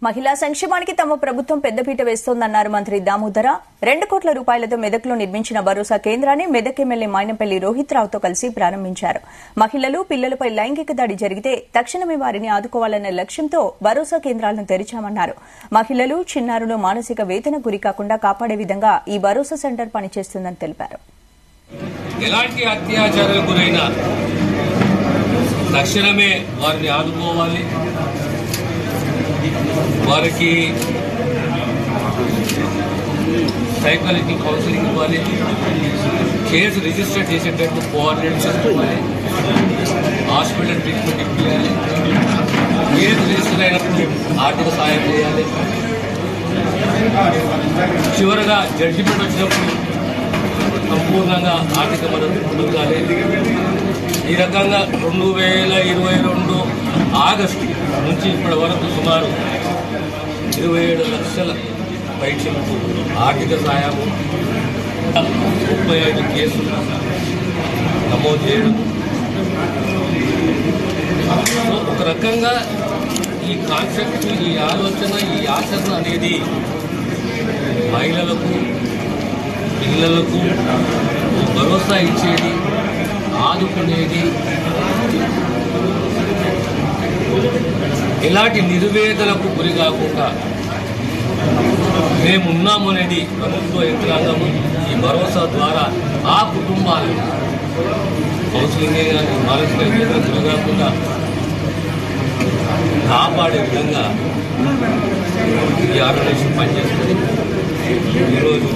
మహిళా సంక్షేమానికి తమ ప్రభుత్వం పెద్దపీట వేస్తోందన్నారు మంత్రి దామోదర. 2 కోట్ల రూపాయలతో మెదక్లో నిర్మించిన భరోసా కేంద్రాన్ని మెదక్ ఎమ్మెల్యే మైనంపల్లి రోహిత్ రావుతో కలిసి ప్రారంభించారు. మహిళలు, పిల్లలపై లైంగిక దాడి జరిగితే తక్షణమే వారిని ఆదుకోవాలనే లక్ష్యంతో భరోసా కేంద్రాలను తెరిచామన్నారు. మహిళలు, చిన్నారులు మానసిక వేదనకు గురికాకుండా కాపాడే విధంగా ఈ భరోసా సెంటర్ పనిచేస్తుందని తెలిపారు. ఎలాంటి అత్యాచారాలకు గురైనా తక్షణమే వారిని ఆదుకోవాలి, వారికి సైకాలజీ కౌన్సిలింగ్ ఇవ్వాలి, కేసు రిజిస్టర్ చేసేటట్టు కోఆర్డినేట్ చేసుకోవాలి, హాస్పిటల్ ట్రీట్మెంట్ ఇవ్వాలి, కేసు రిజిస్టర్ అయినప్పుడు ఆర్థిక సహాయం చేయాలి, చివరగా జడ్జిమెంట్ వచ్చినప్పుడు సంపూర్ణంగా ఆర్థిక మద్దతు పొందాలి. ఈ రకంగా 2022 ఆగస్టు నుంచి ఇప్పటి వరకు సుమారు 27 లక్షల పైచలకు ఆర్థిక సహాయము, 35 కేసులు నమోదు చేయడం. ఒక రకంగా ఈ కాన్సెప్ట్, ఈ ఆలోచన, ఈ ఆచరణ అనేది మహిళలకు, పిల్లలకు భరోసా ఇచ్చేది, ఆదుకునేది, ఎలాంటి నిర్వేదలకు గురి కాకుండా మేమున్నామనేది ప్రభుత్వ యంత్రాంగము ఈ భరోసా ద్వారా ఆ కుటుంబాలను కౌన్సిలింగే కానీ మానసిక వేదనకు గురి కాకుండా కాపాడే విధంగా ఈ ఆర్గనైజేషన్ పనిచేస్తుంది. ఈరోజు